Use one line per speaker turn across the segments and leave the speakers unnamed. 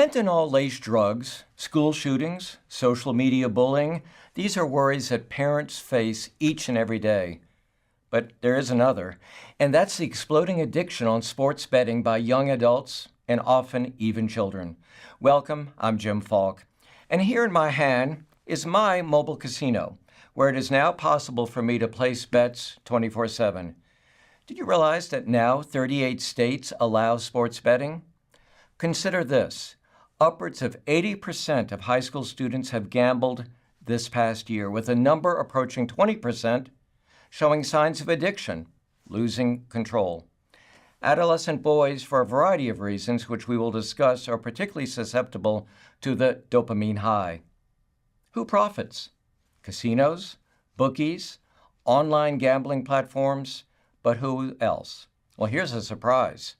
Fentanyl-laced drugs, school shootings, social media bullying, these are worries that parents face each and every day. But there is another, and that's the exploding addiction on sports betting by young adults and often even children. Welcome, I'm Jim Falk, and here in my hand is my mobile casino, where it is now possible for me to place bets 24/7. Did you realize that now 38 states allow sports betting? Consider this. Upwards of 80% of high school students have gambled this past year, with a number approaching 20% showing signs of addiction, losing control. Adolescent boys, for a variety of reasons, which we will discuss, are particularly susceptible to the dopamine high. Who profits? Casinos, bookies, online gambling platforms, but who else? Well, here's a surprise.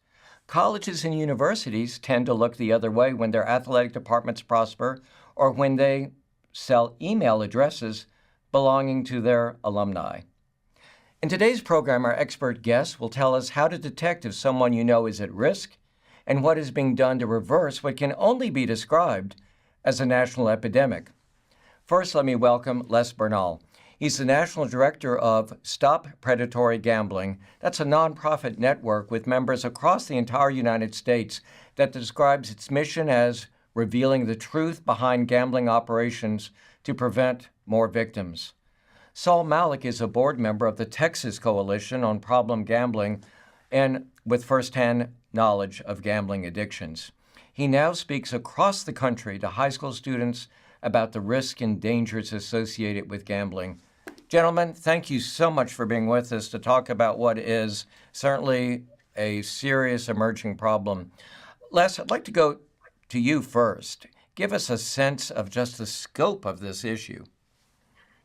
Colleges and universities tend to look the other way when their athletic departments prosper or when they sell email addresses belonging to their alumni. In today's program, our expert guest will tell us how to detect if someone you know is at risk and what is being done to reverse what can only be described as a national epidemic. First, let me welcome Les Bernal. He's the National Director of Stop Predatory Gambling. That's a nonprofit network with members across the entire United States that describes its mission as revealing the truth behind gambling operations to prevent more victims. Saul Malek is a board member of the Texas Coalition on Problem Gambling and with firsthand knowledge of gambling addictions. He now speaks across the country to high school students about the risk and dangers associated with gambling. Gentlemen, thank you so much for being with us to talk about what is certainly a serious emerging problem. Les, I'd like to go to you first. Give us a sense of just the scope of this issue.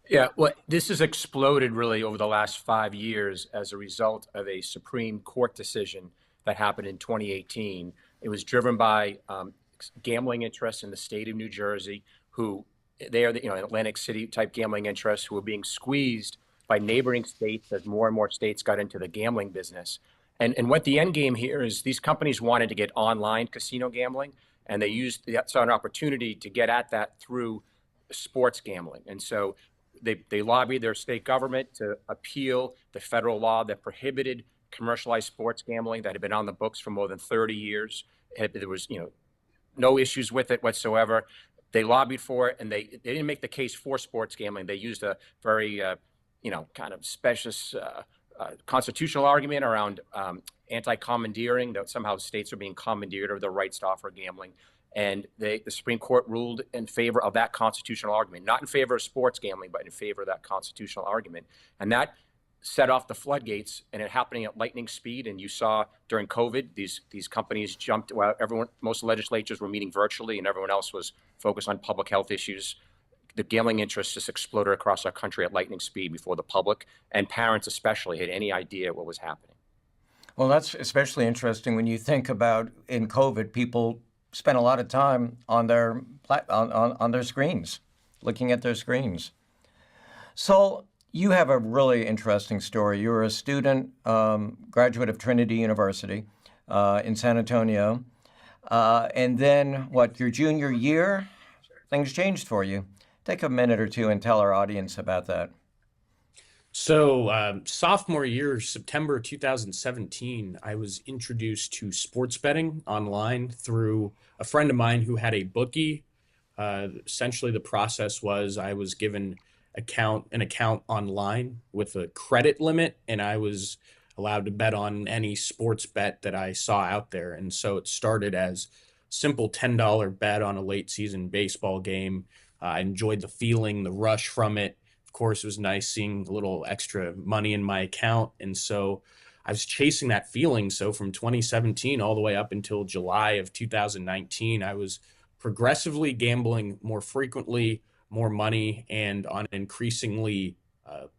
Yeah, well, this has exploded really over the last 5 years as a result of a Supreme Court decision that happened in 2018. It was driven by gambling interests in the state of New Jersey, who they are the Atlantic City type gambling interests who were being squeezed by neighboring states as more and more states got into the gambling business. And what the end game here is, these companies wanted to get online casino gambling, and they saw an opportunity to get at that through sports gambling. And so they lobbied their state government to appeal the federal law that prohibited commercialized sports gambling that had been on the books for more than 30 years. There was no issues with it whatsoever. They lobbied for it, and they didn't make the case for sports gambling. They used a very, kind of specious constitutional argument around anti-commandeering, that somehow states are being commandeered of their rights to offer gambling. And the Supreme Court ruled in favor of that constitutional argument, not in favor of sports gambling, but in favor of that constitutional argument. And that set off the floodgates, and it happening at lightning speed. And you saw during COVID, these companies jumped. Well, most legislatures were meeting virtually, and everyone else was focused on public health issues. The gambling interests just exploded across our country at lightning speed before the public and parents especially had any idea what was happening.
Well, that's especially interesting when you think about in COVID, people spent a lot of time on their on their screens, looking at their screens. Saul, you have a really interesting story. You were a student, graduate of Trinity University in San Antonio. And then, your junior year, things changed for you. Take a minute or two and tell our audience about that.
So sophomore year, September 2017, I was introduced to sports betting online through a friend of mine who had a bookie. Essentially, the process was I was given an account online with a credit limit, and I was allowed to bet on any sports bet that I saw out there. And so it started as simple $10 bet on a late season baseball game. I enjoyed the feeling, the rush from it. Of course, it was nice seeing a little extra money in my account. And so I was chasing that feeling. So from 2017 all the way up until July of 2019, I was progressively gambling more frequently, more money, and on increasingly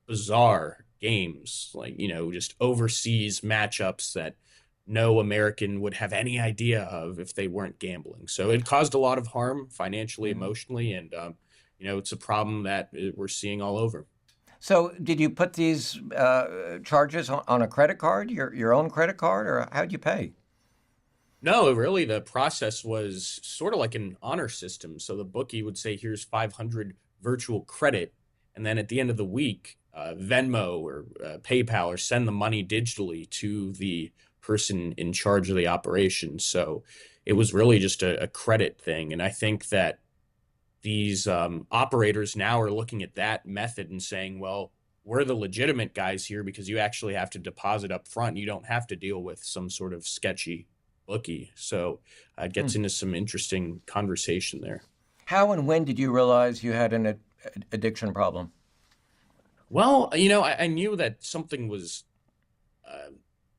bizarre games, like, just overseas matchups that no American would have any idea of if they weren't gambling. So it caused a lot of harm financially, emotionally, and it's a problem that we're seeing all over.
So did you put these charges on a credit card, your own credit card, or how'd you pay?
No, really, the process was sort of like an honor system. So the bookie would say, here's 500 virtual credit. And then at the end of the week, Venmo or PayPal or send the money digitally to the person in charge of the operation. So it was really just a credit thing. And I think that these operators now are looking at that method and saying, well, we're the legitimate guys here because you actually have to deposit up front. You don't have to deal with some sort of sketchy bookie. So it gets into some interesting conversation there.
How and when did you realize you had an addiction problem?
Well, I knew that something was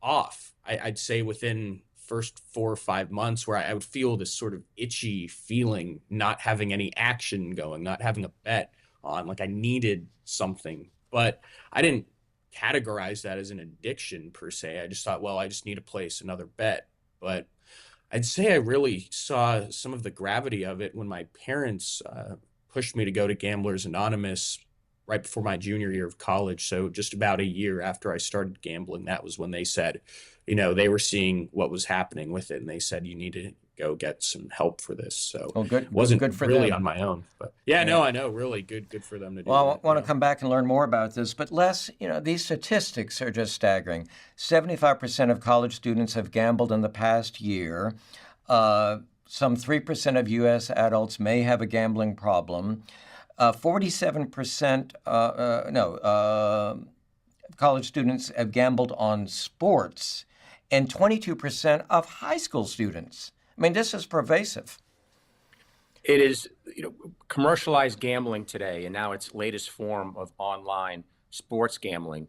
off. I'd say within first 4 or 5 months where I would feel this sort of itchy feeling, not having any action going, not having a bet on, like I needed something. But I didn't categorize that as an addiction per se. I just thought, well, I just need to place another bet. But I'd say I really saw some of the gravity of it when my parents pushed me to go to Gamblers Anonymous right before my junior year of college. So just about a year after I started gambling, that was when they said, they were seeing what was happening with it. And they said, you need to go get some help for this. So
Good,
it wasn't
good for
really
them.
on my own. But yeah, no, I know. Really good for them to do
Well,
that.
I want to come back and learn more about this, but Les, these statistics are just staggering. 75% of college students have gambled in the past year. Some 3% of U.S. adults may have a gambling problem. 47%, college students have gambled on sports, and 22% of high school students. I mean, this is pervasive.
It is, commercialized gambling today, and now its latest form of online sports gambling.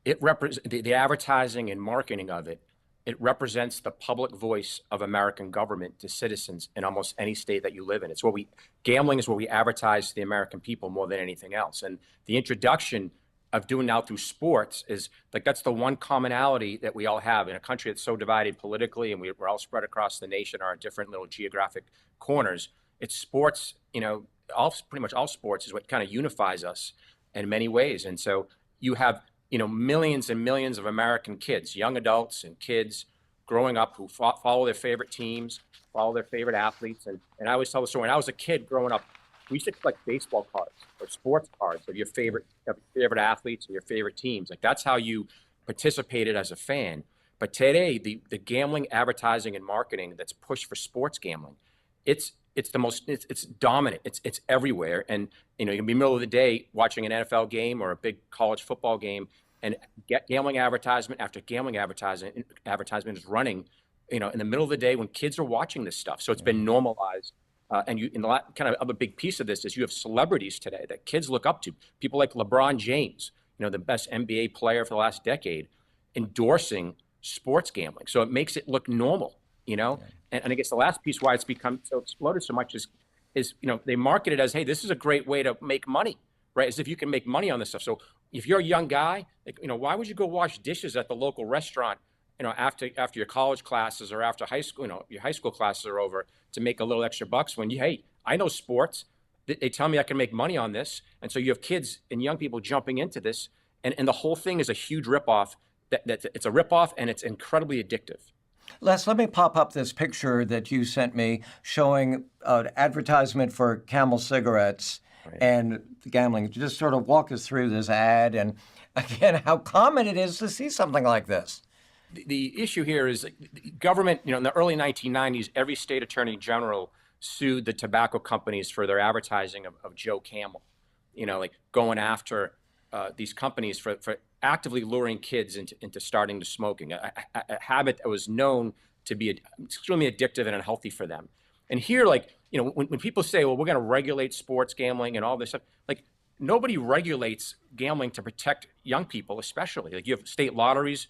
It the advertising and marketing of it. It represents the public voice of American government to citizens in almost any state that you live in. Gambling is what we advertise to the American people more than anything else. And the introduction of doing now through sports is like, that's the one commonality that we all have in a country that's so divided politically, and we're all spread across the nation, our different little geographic corners. It's sports, pretty much all sports is what kind of unifies us in many ways. And so you have, millions and millions of American kids, young adults and kids growing up who follow their favorite teams, follow their favorite athletes. And I always tell the story, when I was a kid growing up, we used to collect baseball cards or sports cards of your favorite athletes and your favorite teams. Like, that's how you participated as a fan. But today, the gambling advertising and marketing that's pushed for sports gambling, it's dominant. It's everywhere. And, you can be in the middle of the day watching an NFL game or a big college football game, and get gambling advertisement after gambling advertisement is running, in the middle of the day when kids are watching this stuff. So it's been normalized. And kind of other big piece of this is you have celebrities today that kids look up to. People like LeBron James, the best NBA player for the last decade, endorsing sports gambling. So it makes it look normal, And I guess the last piece why it's become so exploded so much is they market it as, hey, this is a great way to make money, right? As if you can make money on this stuff. So if you're a young guy, why would you go wash dishes at the local restaurant, after your college classes or after high school, your high school classes are over, to make a little extra bucks when hey, I know sports. They tell me I can make money on this. And so you have kids and young people jumping into this. And the whole thing is a huge ripoff. It's a ripoff, and it's incredibly addictive.
Les, let me pop up this picture that you sent me showing an advertisement for Camel cigarettes and the gambling. Just sort of walk us through this ad and, again, how common it is to see something like this.
The issue here is government, in the early 1990s, every state attorney general sued the tobacco companies for their advertising of Joe Camel, going after these companies for actively luring kids into starting to smoking, a habit that was known to be extremely addictive and unhealthy for them. And here, when people say, well, we're going to regulate sports gambling and all this stuff, nobody regulates gambling to protect young people, especially. You have state lotteries,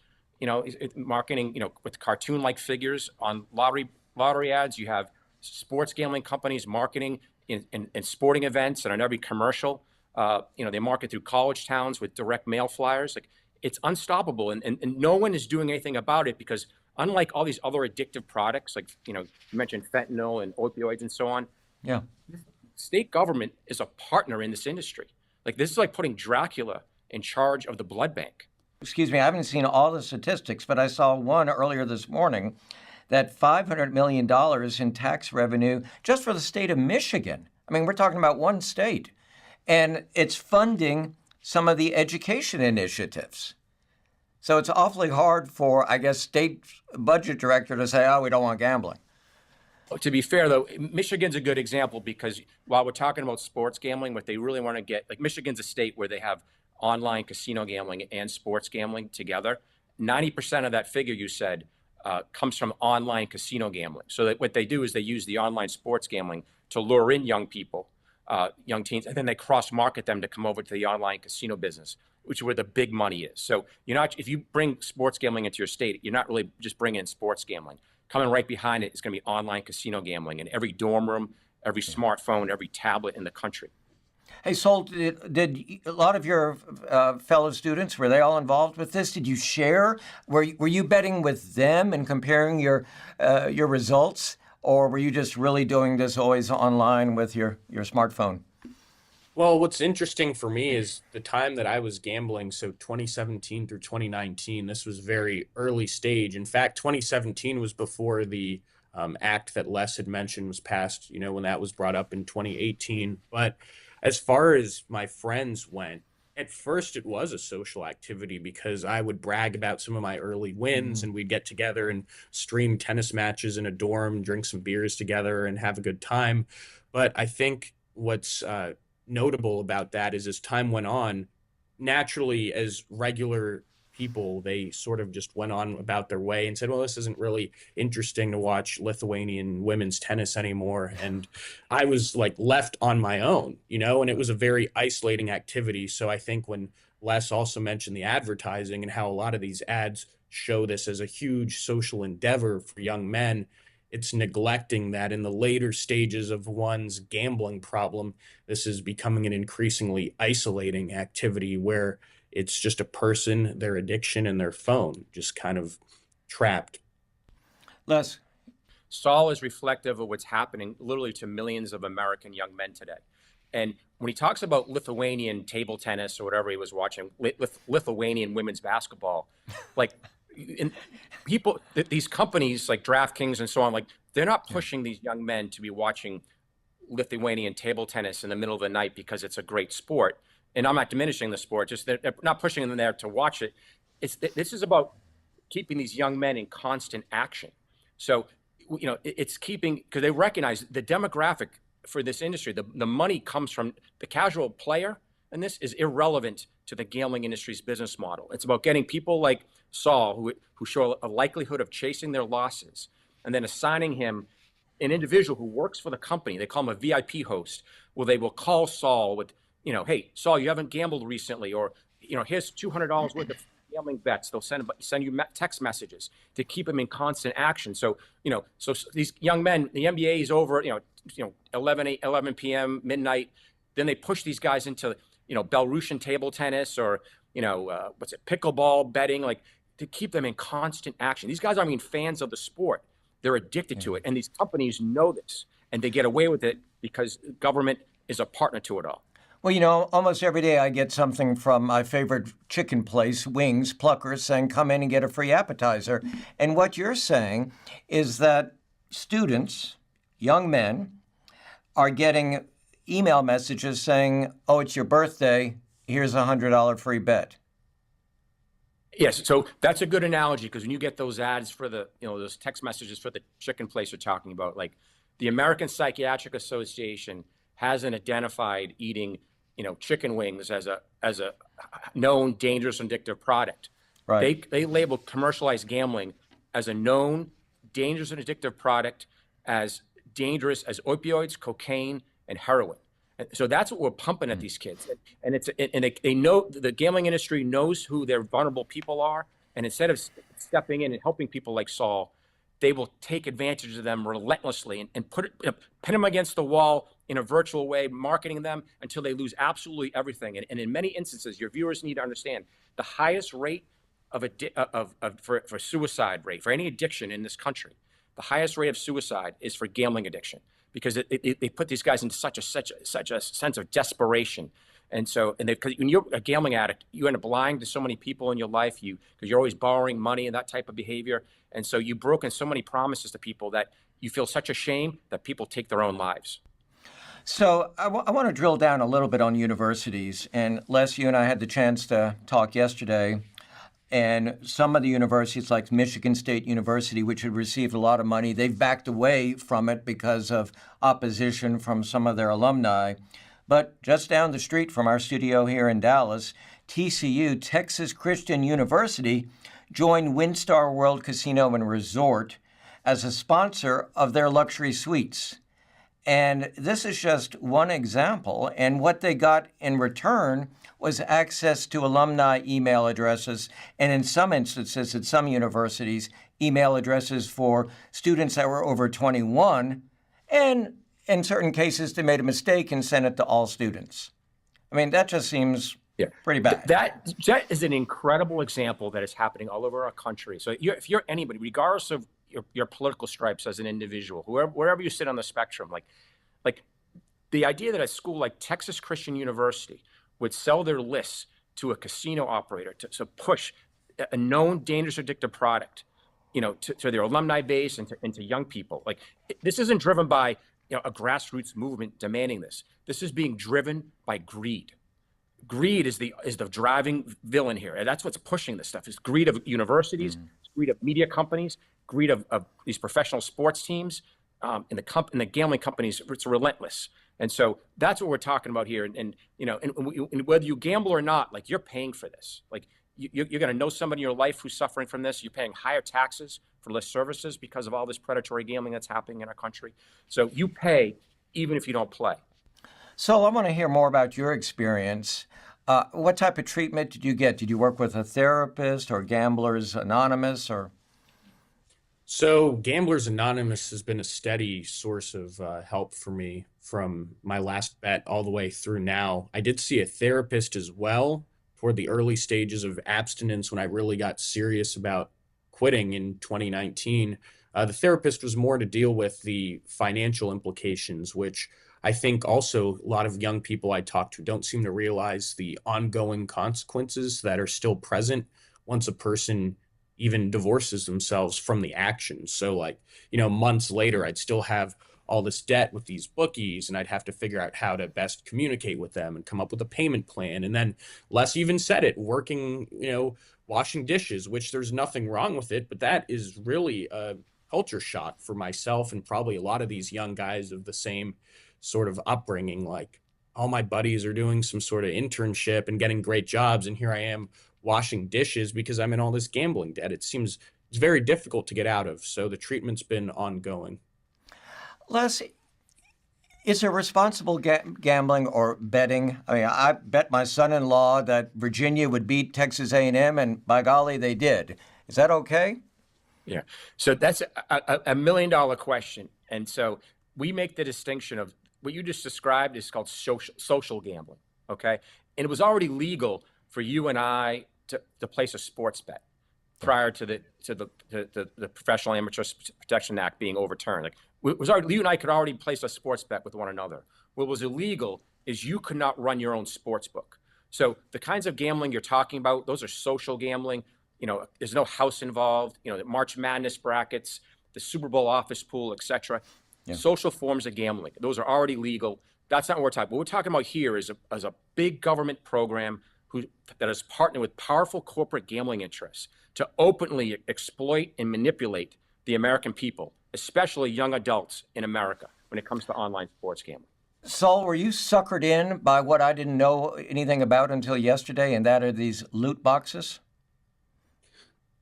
marketing, with cartoon-like figures on lottery ads. You have sports gambling companies marketing in sporting events and on every commercial. They market through college towns with direct mail flyers. It's unstoppable, and no one is doing anything about it because, unlike all these other addictive products, you mentioned fentanyl and opioids and so on.
Yeah,
state government is a partner in this industry. This is like putting Dracula in charge of the blood bank.
Excuse me, I haven't seen all the statistics, but I saw one earlier this morning that $500 million in tax revenue just for the state of Michigan. I mean, we're talking about one state. And it's funding some of the education initiatives. So it's awfully hard for, I guess, state budget director to say, oh, we don't want gambling.
To be fair, though, Michigan's a good example because while we're talking about sports gambling, what they really want to get, like Michigan's a state where they have online casino gambling and sports gambling together. 90% of that figure you said comes from online casino gambling. So that what they do is they use the online sports gambling to lure in young people, young teens, and then they cross-market them to come over to the online casino business, which is where the big money is. So if you bring sports gambling into your state, you're not really just bringing in sports gambling. Coming right behind it is going to be online casino gambling in every dorm room, every smartphone, every tablet in the country.
Hey, Saul, did a lot of your fellow students, were they all involved with this? Did you share? Were you betting with them and comparing your results? Or were you just really doing this always online with your smartphone?
Well, what's interesting for me is the time that I was gambling, so 2017 through 2019, this was very early stage. In fact, 2017 was before the act that Les had mentioned was passed, when that was brought up in 2018. But as far as my friends went, at first it was a social activity because I would brag about some of my early wins and we'd get together and stream tennis matches in a dorm, drink some beers together and have a good time. But I think what's notable about that is as time went on, naturally as regular people, they sort of just went on about their way and said, well, this isn't really interesting to watch Lithuanian women's tennis anymore. And I was like left on my own, and it was a very isolating activity. So I think when Les also mentioned the advertising and how a lot of these ads show this as a huge social endeavor for young men, it's neglecting that in the later stages of one's gambling problem, this is becoming an increasingly isolating activity where it's just a person, their addiction, and their phone just kind of trapped.
Les?
Saul is reflective of what's happening literally to millions of American young men today. And when he talks about Lithuanian table tennis or whatever he was watching, Lithuanian women's basketball, like people, these companies like DraftKings and so on, like they're not pushing these young men to be watching Lithuanian table tennis in the middle of the night because it's a great sport. And I'm not diminishing the sport, just they're not pushing them there to watch it. This is about keeping these young men in constant action. So, it's keeping, because they recognize the demographic for this industry, the money comes from the casual player, and this is irrelevant to the gambling industry's business model. It's about getting people like Saul, who show a likelihood of chasing their losses, and then assigning him an individual who works for the company. They call him a VIP host, where they will call Saul with, hey, Saul, you haven't gambled recently, or, here's $200 worth of gambling bets. They'll send you text messages to keep them in constant action. So, so these young men, the NBA is over, 11 p.m., midnight. Then they push these guys into, Belarusian table tennis or, pickleball betting, like to keep them in constant action. These guys aren't even fans of the sport. They're addicted to it. And these companies know this, and they get away with it because government is a partner to it all.
Well, almost every day I get something from my favorite chicken place, Wings, Pluckers, saying, come in and get a free appetizer. And what you're saying is that students, young men, are getting email messages saying, oh, it's your birthday, here's a $100 free bet.
Yes, so that's a good analogy, because when you get those ads for the, those text messages for the chicken place you're talking about, like the American Psychiatric Association hasn't identified eating, chicken wings as a known dangerous and addictive product. Right. They label commercialized gambling as a known dangerous and addictive product, as dangerous as opioids, cocaine, and heroin. And so that's what we're pumping at these kids. And they know, the gambling industry knows who their vulnerable people are. And instead of stepping in and helping people like Saul, they will take advantage of them relentlessly and pin them against the wall in a virtual way, marketing them until they lose absolutely everything. And in many instances, your viewers need to understand the highest rate for suicide rate, for any addiction in this country, the highest rate of suicide is for gambling addiction, because they put these guys into such a sense of desperation And so, because when you're a gambling addict, you end up lying to so many people in your life, because you're always borrowing money and that type of behavior. And so you've broken so many promises to people that you feel such a shame that people take their own lives.
So I want to drill down a little bit on universities. And Les, you and I had the chance to talk yesterday. And some of the universities, like Michigan State University, which had received a lot of money, they've backed away from it because of opposition from some of their alumni. But just down the street from our studio here in Dallas, TCU, Texas Christian University, joined WinStar World Casino and Resort as a sponsor of their luxury suites. And this is just one example. And what they got in return was access to alumni email addresses, and in some instances at some universities, email addresses for students that were over 21. And in certain cases, they made a mistake and sent it to all students. I mean, that just seems pretty bad.
That is an incredible example that is happening all over our country. So if you're anybody, regardless of your political stripes as an individual, wherever you sit on the spectrum, like the idea that a school like Texas Christian University would sell their lists to a casino operator to push a known dangerous addictive product, to their alumni base and to young people. Like, this isn't driven by a grassroots movement demanding this. This is being driven by greed. Greed is the driving villain here. And that's what's pushing this stuff, is greed of universities, greed of media companies, greed of these professional sports teams, and the gambling companies. It's relentless. And so that's what we're talking about here. And whether you gamble or not, like, you're paying for this. Like, you're going to know somebody in your life who's suffering from this. You're paying higher taxes for less services because of all this predatory gambling that's happening in our country. So you pay even if you don't play.
So I want to hear more about your experience. What type of treatment did you get? Did you work with a therapist or Gamblers Anonymous or?
So Gamblers Anonymous has been a steady source of help for me from my last bet all the way through now. I did see a therapist as well toward the early stages of abstinence when I really got serious about quitting in 2019. The therapist was more to deal with the financial implications, which I think also a lot of young people I talk to don't seem to realize the ongoing consequences that are still present once a person even divorces themselves from the action. So months later, I'd still have all this debt with these bookies, and I'd have to figure out how to best communicate with them and come up with a payment plan. And then Les even said it, working, washing dishes, which there's nothing wrong with it, but that is really a culture shock for myself and probably a lot of these young guys of the same sort of upbringing. Like, all my buddies are doing some sort of internship and getting great jobs, and here I am washing dishes because I'm in all this gambling debt. It's very difficult to get out of. So the treatment's been ongoing.
Les, is there responsible gambling or betting? I mean, I bet my son-in-law that Virginia would beat Texas A&M, and by golly, they did. Is that okay?
Yeah. So that's a $1 million question. And so we make the distinction of what you just described is called social gambling. Okay. And it was already legal for you and I to place a sports bet prior to the Professional Amateur Protection Act being overturned. Like, you and I could already place a sports bet with one another. What was illegal is you could not run your own sports book. So the kinds of gambling you're talking about, those are social gambling. There's no house involved. The March Madness brackets, the Super Bowl office pool, etc. Yeah. Social forms of gambling, those are already legal. That's not what we're talking about. What we're talking about here is a big government program that is partnered with powerful corporate gambling interests to openly exploit and manipulate the American people, especially young adults in America, when it comes to online sports gambling.
Saul, were you suckered in by what I didn't know anything about until yesterday, and that are these loot boxes?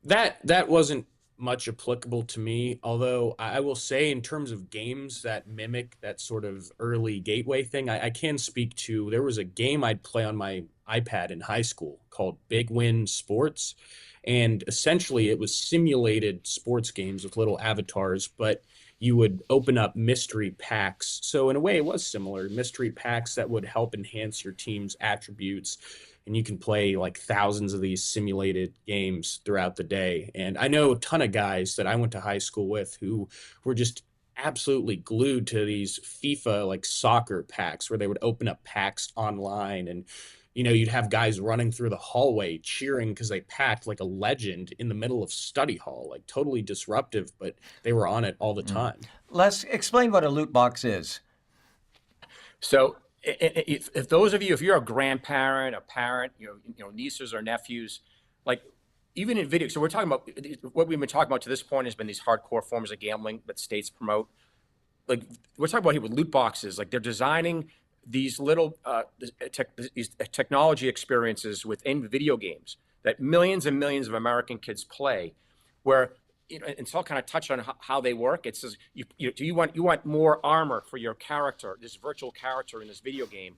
That wasn't much applicable to me, although I will say in terms of games that mimic that sort of early gateway thing, I can speak to, there was a game I'd play on my iPad in high school called Big Win Sports, and essentially it was simulated sports games with little avatars, but you would open up mystery packs. So in a way it was similar, mystery packs that would help enhance your team's attributes. And you can play like thousands of these simulated games throughout the day. And I know a ton of guys that I went to high school with who were just absolutely glued to these FIFA like soccer packs where they would open up packs online, and you'd have guys running through the hallway cheering because they packed like a legend in the middle of study hall, like totally disruptive, but they were on it all the time.
Les, explain what a loot box is.
So if those of you, if you're a grandparent, a parent, nieces or nephews, like even in video, so we're talking about what we've been talking about to this point has been these hardcore forms of gambling that states promote. Like we're talking about here with loot boxes, like they're designing these little these technology experiences within video games that millions and millions of American kids play, where and Saul kind of touched on how they work. It says you want more armor for your character, this virtual character in this video game.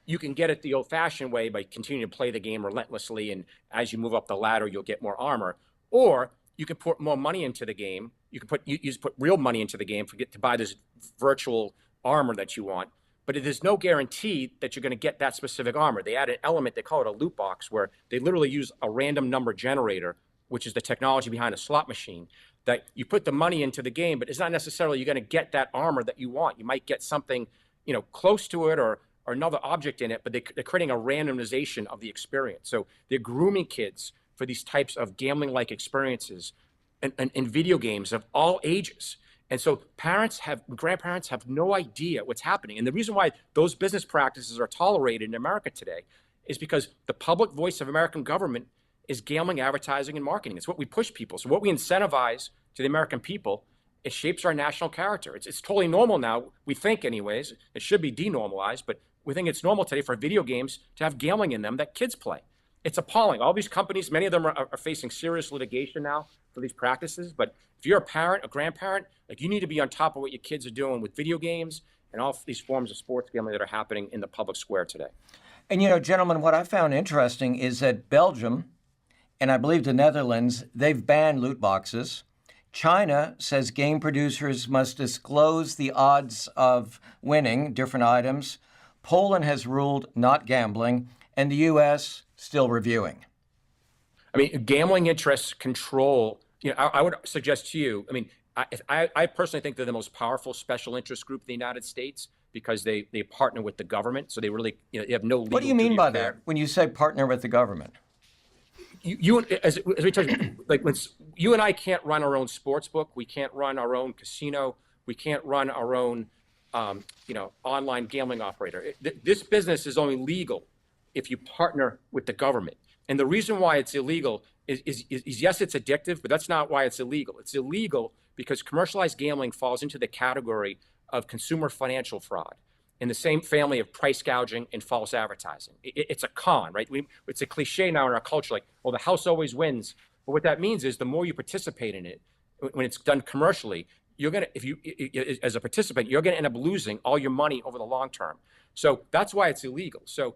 You can get it the old-fashioned way by continuing to play the game relentlessly, and as you move up the ladder, you'll get more armor. Or you can put more money into the game. You can put real money into the game to buy this virtual armor that you want. But there's no guarantee that you're going to get that specific armor. They add an element, they call it a loot box, where they literally use a random number generator, which is the technology behind a slot machine, that you put the money into the game, but it's not necessarily you're going to get that armor that you want. You might get something, close to it or another object in it, but they're creating a randomization of the experience. So they're grooming kids for these types of gambling-like experiences in video games of all ages. And so grandparents have no idea what's happening. And the reason why those business practices are tolerated in America today is because the public voice of American government is gambling, advertising, and marketing. It's what we push people. So what we incentivize to the American people, it shapes our national character. It's totally normal now, we think anyways. It should be denormalized, but we think it's normal today for video games to have gambling in them that kids play. It's appalling. All these companies, many of them are facing serious litigation now for these practices. But if you're a parent, a grandparent, like you need to be on top of what your kids are doing with video games and all these forms of sports gambling that are happening in the public square today.
And gentlemen, what I found interesting is that Belgium and I believe the Netherlands, they've banned loot boxes. China says game producers must disclose the odds of winning different items. Poland has ruled not gambling, and the U.S. still reviewing.
I mean, gambling interests control, I would suggest to you, I personally think they're the most powerful special interest group in the United States because they partner with the government. So they really, they have no legal.
What do you mean by that when you say partner with the government?
As we touched, like when you and I can't run our own sports book, we can't run our own casino, we can't run our own, online gambling operator. This business is only legal if you partner with the government. And the reason why it's illegal is yes, it's addictive, but that's not why it's illegal. It's illegal because commercialized gambling falls into the category of consumer financial fraud in the same family of price gouging and false advertising. It's a con, right? It's a cliche now in our culture, like, well, the house always wins. But what that means is the more you participate in it, when it's done commercially, you're gonna, as a participant, you're gonna end up losing all your money over the long term. So that's why it's illegal. So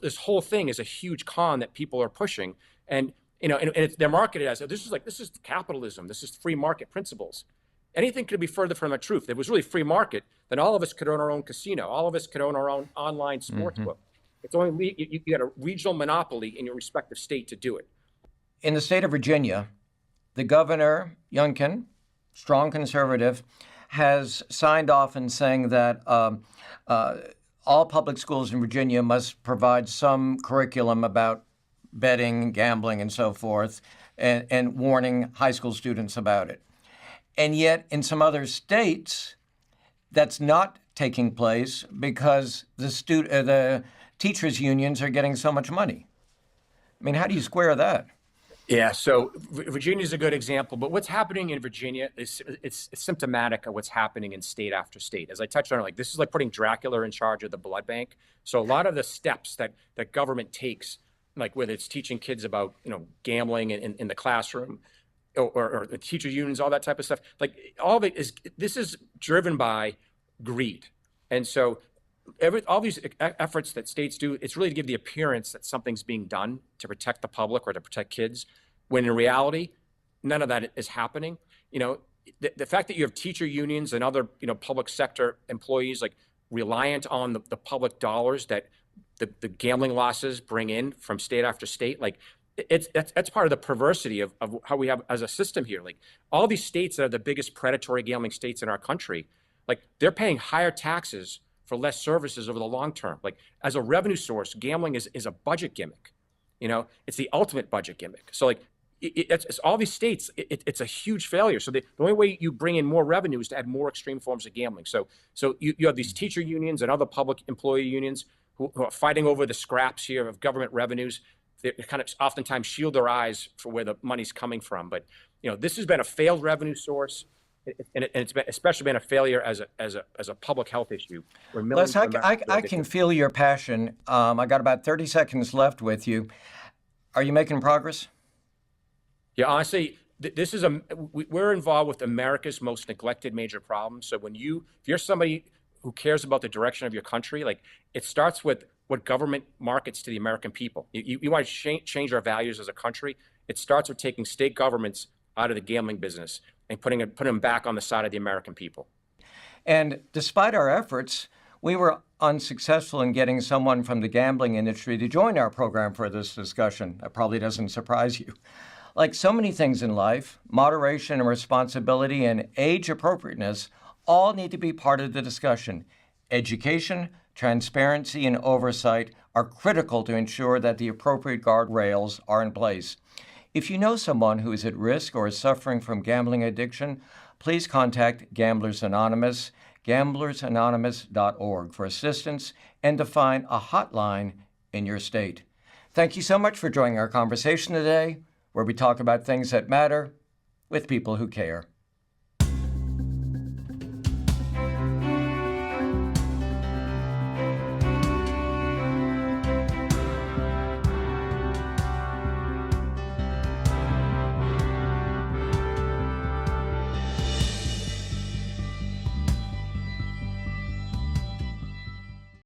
this whole thing is a huge con that people are pushing, and they're marketed as this is capitalism, this is free market principles. Anything could be further from the truth. If it was really free market, then all of us could own our own casino. All of us could own our own online sports book. It's only you get a regional monopoly in your respective state to do it.
In the state of Virginia, the governor, Youngkin, strong conservative, has signed off in saying that all public schools in Virginia must provide some curriculum about betting, gambling, and so forth, and warning high school students about it. And yet, in some other states, that's not taking place because the teachers' unions are getting so much money. I mean, how do you square that?
Yeah, so Virginia is a good example, but what's happening in Virginia is it's symptomatic of what's happening in state after state. As I touched on, this is like putting Dracula in charge of the blood bank. So a lot of the steps that government takes, like whether it's teaching kids about gambling in the classroom, or the teacher unions, all that type of stuff, like all of it this is driven by greed. And so all these efforts that states do, it's really to give the appearance that something's being done to protect the public or to protect kids, when in reality, none of that is happening. The fact that you have teacher unions and other public sector employees like reliant on the public dollars that the gambling losses bring in from state after state, like that's part of the perversity of how we have as a system here. Like all these states that are the biggest predatory gambling states in our country, like they're paying higher taxes for less services over the long term. Like as a revenue source, gambling is a budget gimmick. You know, it's the ultimate budget gimmick. So like it's all these states, it's a huge failure. So the only way you bring in more revenue is to add more extreme forms of gambling. So you have these teacher unions and other public employee unions who are fighting over the scraps here of government revenues. They kind of oftentimes shield their eyes for where the money's coming from. But, you know, this has been a failed revenue source, and it's been, especially been a failure as a public health issue. Where
Les, I can feel your passion. I got about 30 seconds left with you. Are you making progress?
Yeah, honestly, this is we're involved with America's most neglected major problem. So if you're somebody who cares about the direction of your country, like it starts with what government markets to the American people. You want to change our values as a country. It starts with taking state governments out of the gambling business and putting them back on the side of the American people.
And despite our efforts, we were unsuccessful in getting someone from the gambling industry to join our program for this discussion. That probably doesn't surprise you. Like so many things in life, moderation and responsibility and age appropriateness all need to be part of the discussion. Education, transparency, and oversight are critical to ensure that the appropriate guardrails are in place. If you know someone who is at risk or is suffering from gambling addiction, please contact Gamblers Anonymous, gamblersanonymous.org for assistance and to find a hotline in your state. Thank you so much for joining our conversation today, where we talk about things that matter with people who care.